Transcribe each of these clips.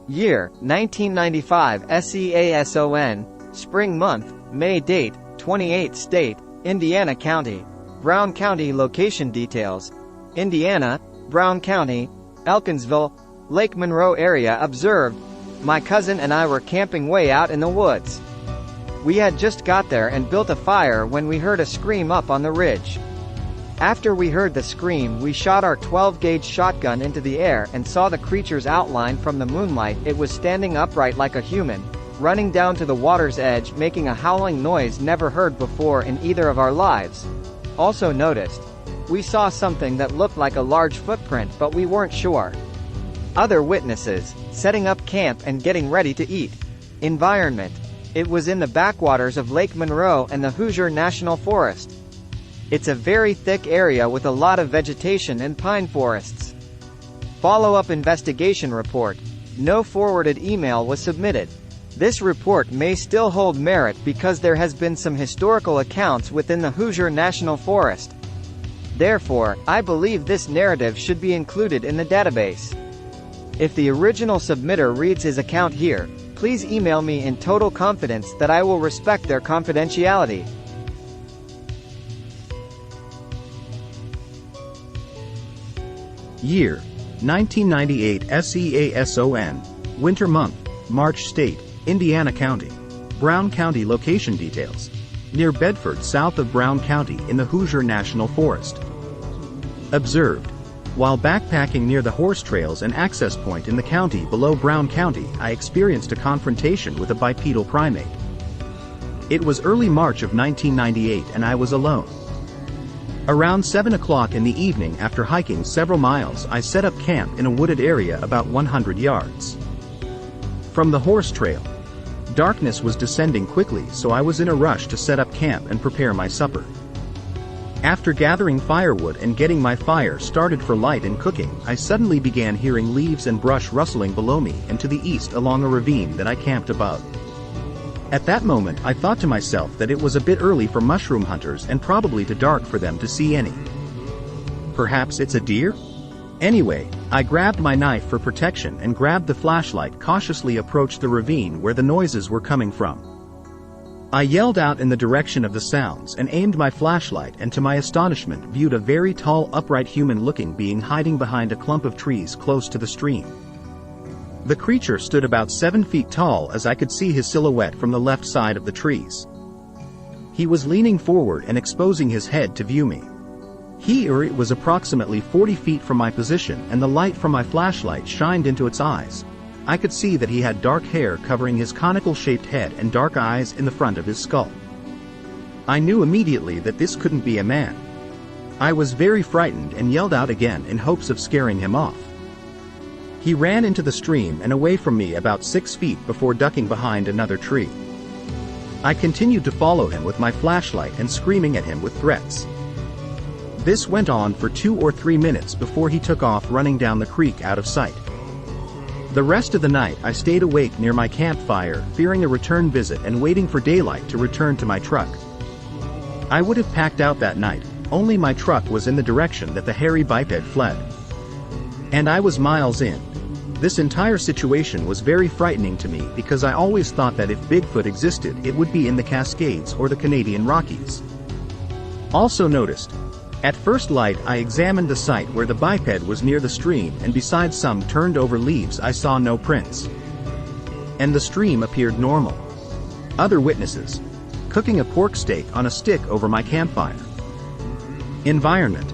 Year, 1995 SEASON, Spring Month, May Date, 28 State, Indiana County, Brown County Location Details, Indiana, Brown County, Elkinsville, Lake Monroe area observed. My cousin and I were camping way out in the woods. We had just got there and built a fire when we heard a scream up on the ridge. After we heard the scream, we shot our 12-gauge shotgun into the air and saw the creature's outline from the moonlight. It was standing upright like a human, running down to the water's edge, making a howling noise never heard before in either of our lives. Also noticed, we saw something that looked like a large footprint, but we weren't sure. Other witnesses, setting up camp and getting ready to eat. Environment. It was in the backwaters of Lake Monroe and the Hoosier National Forest. It's a very thick area with a lot of vegetation and pine forests. Follow-up investigation report. No forwarded email was submitted. This report may still hold merit because there has been some historical accounts within the Hoosier National Forest. Therefore, I believe this narrative should be included in the database. If the original submitter reads his account here, please email me in total confidence that I will respect their confidentiality. Year, 1998 SEASON, Winter Month, March State, Indiana County, Brown County Location Details, near Bedford south of Brown County in the Hoosier National Forest. Observed. While backpacking near the horse trails and access point in the county below Brown County, I experienced a confrontation with a bipedal primate. It was early March of 1998 and I was alone. Around 7 o'clock in the evening, after hiking several miles, I set up camp in a wooded area about 100 yards from the horse trail. Darkness was descending quickly, so I was in a rush to set up camp and prepare my supper. After gathering firewood and getting my fire started for light and cooking, I suddenly began hearing leaves and brush rustling below me and to the east along a ravine that I camped above. At that moment, I thought to myself that it was a bit early for mushroom hunters and probably too dark for them to see any. Perhaps it's a deer? Anyway, I grabbed my knife for protection and grabbed the flashlight, cautiously approached the ravine where the noises were coming from. I yelled out in the direction of the sounds and aimed my flashlight, and to my astonishment viewed a very tall, upright human-looking being hiding behind a clump of trees close to the stream. The creature stood about 7 feet tall, as I could see his silhouette from the left side of the trees. He was leaning forward and exposing his head to view me. He or it was approximately 40 feet from my position, and the light from my flashlight shined into its eyes. I could see that he had dark hair covering his conical-shaped head and dark eyes in the front of his skull. I knew immediately that this couldn't be a man. I was very frightened and yelled out again in hopes of scaring him off. He ran into the stream and away from me about 6 feet before ducking behind another tree. I continued to follow him with my flashlight and screaming at him with threats. This went on for 2 or 3 minutes before he took off running down the creek out of sight. The rest of the night I stayed awake near my campfire, fearing a return visit and waiting for daylight to return to my truck. I would have packed out that night, only my truck was in the direction that the hairy biped fled. And I was miles in. This entire situation was very frightening to me because I always thought that if Bigfoot existed, it would be in the Cascades or the Canadian Rockies. Also noticed, at first light I examined the site where the biped was near the stream, and besides some turned over leaves I saw no prints. And the stream appeared normal. Other witnesses. Cooking a pork steak on a stick over my campfire. Environment.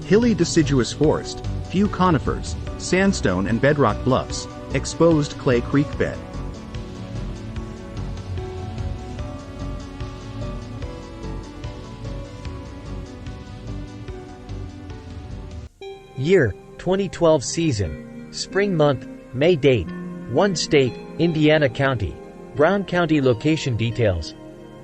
Hilly deciduous forest, few conifers, sandstone and bedrock bluffs, exposed clay creek bed. Year, 2012 Season, Spring Month, May Date, 1 State, Indiana County, Brown County Location Details,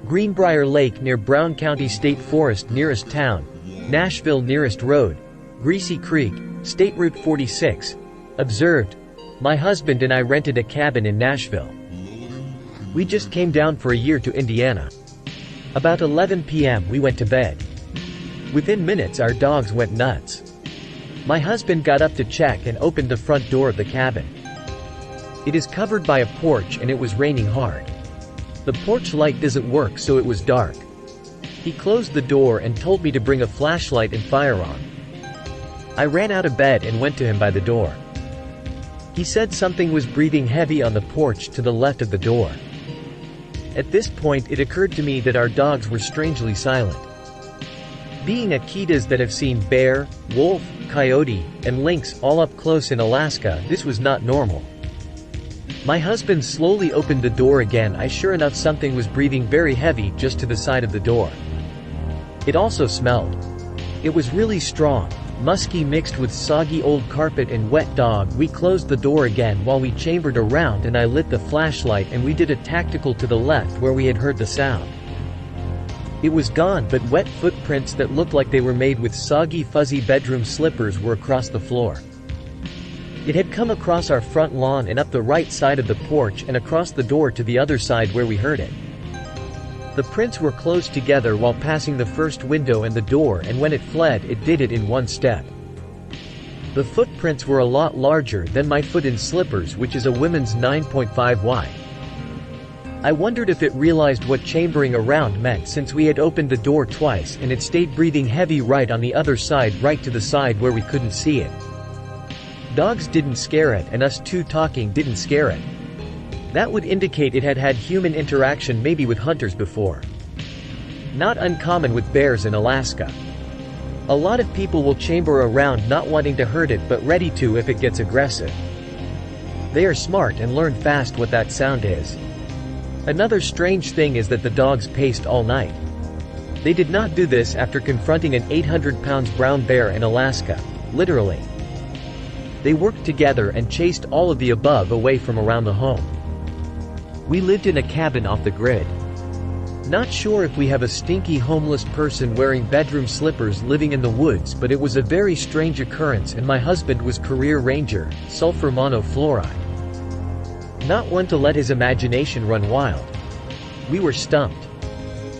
Greenbrier Lake near Brown County State Forest nearest town, Nashville nearest road, Greasy Creek, State Route 46. Observed. My husband and I rented a cabin in Nashville. We just came down for a year to Indiana. About 11 p.m. we went to bed. Within minutes our dogs went nuts. My husband got up to check and opened the front door of the cabin. It is covered by a porch and it was raining hard. The porch light doesn't work, so it was dark. He closed the door and told me to bring a flashlight and firearm. I ran out of bed and went to him by the door. He said something was breathing heavy on the porch to the left of the door. At this point it occurred to me that our dogs were strangely silent. Being Akitas that have seen bear, wolf, coyote, and lynx all up close in Alaska, this was not normal. My husband slowly opened the door again. Sure enough, something was breathing very heavy just to the side of the door. It also smelled. It was really strong, musky, mixed with soggy old carpet and wet dog. We closed the door again while we chambered around and I lit the flashlight and we did a tactical to the left where we had heard the sound. It was gone, but wet footprints that looked like they were made with soggy fuzzy bedroom slippers were across the floor. It had come across our front lawn and up the right side of the porch and across the door to the other side where we heard it. The prints were close together while passing the first window and the door, and when it fled it did it in one step. The footprints were a lot larger than my foot in slippers, which is a woman's 9.5 wide. I wondered if it realized what chambering around meant, since we had opened the door twice and it stayed breathing heavy right on the other side, right to the side where we couldn't see it. Dogs didn't scare it and us two talking didn't scare it. That would indicate it had had human interaction, maybe with hunters before. Not uncommon with bears in Alaska. A lot of people will chamber around not wanting to hurt it but ready to if it gets aggressive. They are smart and learn fast what that sound is. Another strange thing is that the dogs paced all night. They did not do this after confronting an 800-pound brown bear in Alaska, literally. They worked together and chased all of the above away from around the home. We lived in a cabin off the grid. Not sure if we have a stinky homeless person wearing bedroom slippers living in the woods, but it was a very strange occurrence, and my husband was career ranger, sulfur monofluoride. Not one to let his imagination run wild. We were stumped.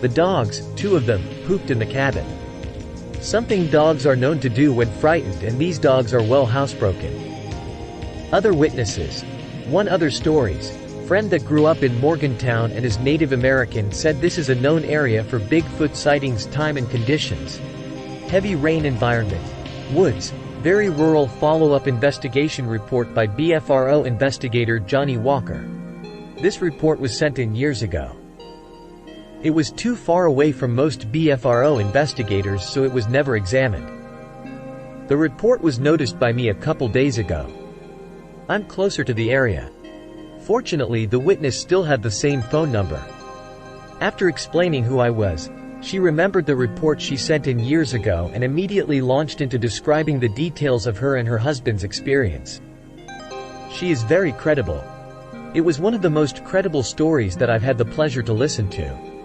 The dogs, two of them, pooped in the cabin. Something dogs are known to do when frightened, and these dogs are well housebroken. Other witnesses. One other stories. Friend that grew up in Morgantown and is Native American said this is a known area for Bigfoot sightings. Time and conditions. Heavy rain environment. Woods. Very rural. Follow-up investigation report by BFRO investigator Johnny Walker. This report was sent in years ago. It was too far away from most BFRO investigators, so it was never examined. The report was noticed by me a couple days ago. I'm closer to the area. Fortunately, the witness still had the same phone number. After explaining who I was, she remembered the report she sent in years ago and immediately launched into describing the details of her and her husband's experience. She is very credible. It was one of the most credible stories that I've had the pleasure to listen to.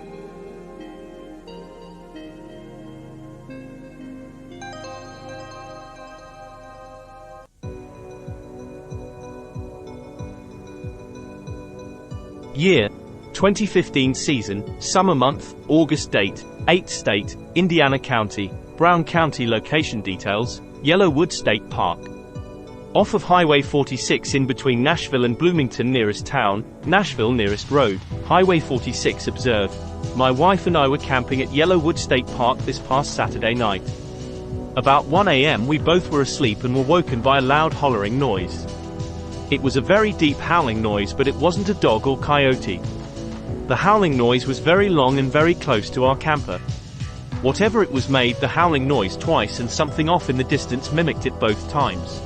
Year 2015 season, summer month, August date, 8th state, Indiana County, Brown County. Location details, Yellowwood State Park. Off of Highway 46 in between Nashville and Bloomington. Nearest town, Nashville. Nearest road, Highway 46. Observed. My wife and I were camping at Yellowwood State Park this past Saturday night. About 1 a.m. we both were asleep and were woken by a loud hollering noise. It was a very deep howling noise, but it wasn't a dog or coyote. The howling noise was very long and very close to our camper. Whatever it was made the howling noise twice, and something off in the distance mimicked it both times.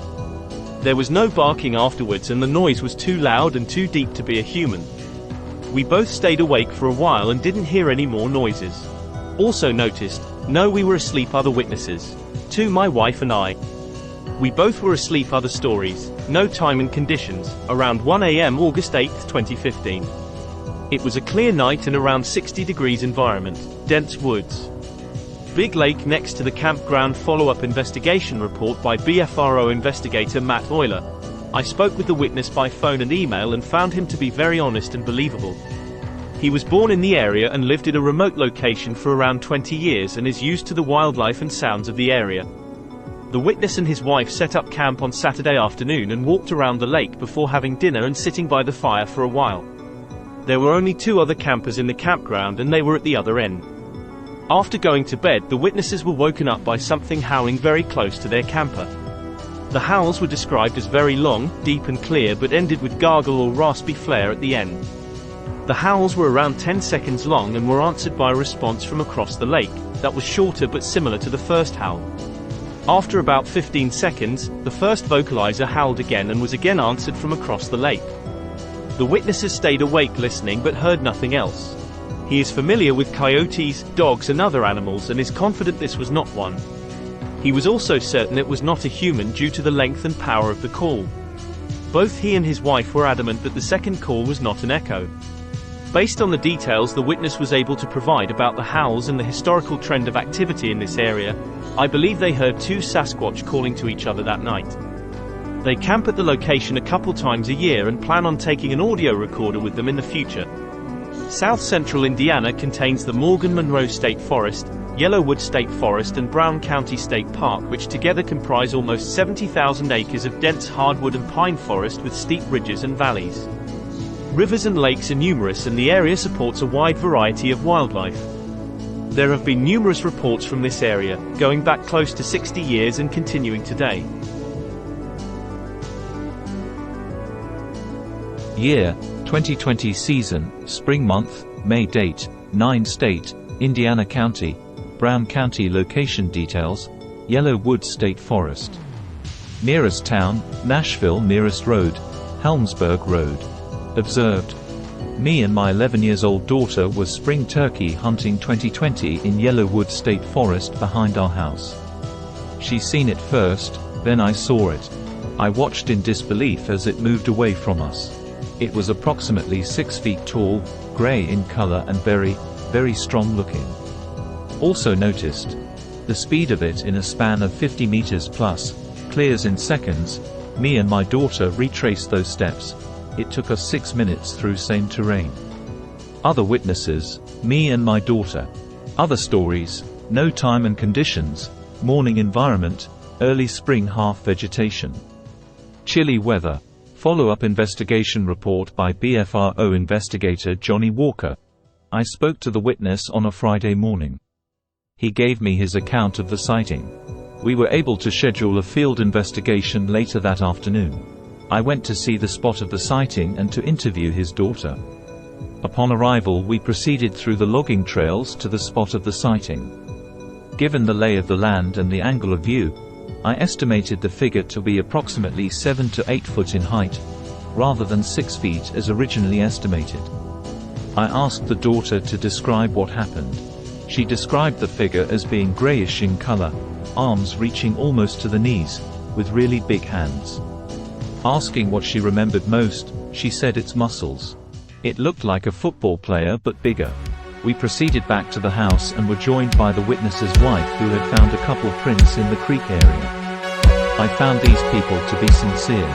There was no barking afterwards, and the noise was too loud and too deep to be a human. We both stayed awake for a while and didn't hear any more noises. Also noticed, no, we were asleep. Other witnesses. 2. My wife and I. We both were asleep. Other stories. No time and conditions. Around 1 a.m. August 8, 2015. It was a clear night and around 60 degrees environment. Dense woods. Big Lake next to the campground. Follow-up investigation report by BFRO investigator Matt Euler. I spoke with the witness by phone and email and found him to be very honest and believable. He was born in the area and lived in a remote location for around 20 years and is used to the wildlife and sounds of the area. The witness and his wife set up camp on Saturday afternoon and walked around the lake before having dinner and sitting by the fire for a while. There were only 2 other campers in the campground and they were at the other end. After going to bed, the witnesses were woken up by something howling very close to their camper. The howls were described as very long, deep and clear, but ended with gargle or raspy flare at the end. The howls were around 10 seconds long and were answered by a response from across the lake, that was shorter but similar to the first howl. After about 15 seconds, the first vocalizer howled again and was again answered from across the lake. The witnesses stayed awake listening but heard nothing else. He is familiar with coyotes, dogs and other animals and is confident this was not one. He was also certain it was not a human due to the length and power of the call. Both he and his wife were adamant that the second call was not an echo. Based on the details the witness was able to provide about the howls and the historical trend of activity in this area, I believe they heard 2 Sasquatch calling to each other that night. They camp at the location a couple times a year and plan on taking an audio recorder with them in the future. South central Indiana contains the Monroe State Forest, Yellowwood State Forest and Brown County State Park, which together comprise almost 70,000 acres of dense hardwood and pine forest with steep ridges and valleys. Rivers and lakes are numerous and the area supports a wide variety of wildlife. There have been numerous reports from this area, going back close to 60 years and continuing today. Year, 2020 season, spring month, May date, 9 state, Indiana County, Brown County location details, Yellowwood State Forest. Nearest town, Nashville. Nearest road, Helmsburg Road. Observed. Me and my 11-year-old daughter was spring turkey hunting 2020 in Yellowwood State Forest behind our house. She seen it first, then I saw it. I watched in disbelief as it moved away from us. It was approximately 6 feet tall, gray in color and very, very strong looking. Also noticed the speed of it in a span of 50 meters plus, clears in seconds. Me and my daughter retraced those steps. It took us 6 minutes through same terrain. Other witnesses, me and my daughter. Other stories, no time and conditions, morning environment, early spring half vegetation. Chilly weather. Follow-up investigation report by BFRO investigator Johnny Walker. I spoke to the witness on a Friday morning. He gave me his account of the sighting. We were able to schedule a field investigation later that afternoon. I went to see the spot of the sighting and to interview his daughter. Upon arrival we proceeded through the logging trails to the spot of the sighting. Given the lay of the land and the angle of view, I estimated the figure to be approximately 7 to 8 foot in height, rather than 6 feet as originally estimated. I asked the daughter to describe what happened. She described the figure as being grayish in color, arms reaching almost to the knees, with really big hands. Asking what she remembered most, she said its muscles. It looked like a football player but bigger. We proceeded back to the house and were joined by the witness's wife, who had found a couple prints in the creek area. I found these people to be sincere.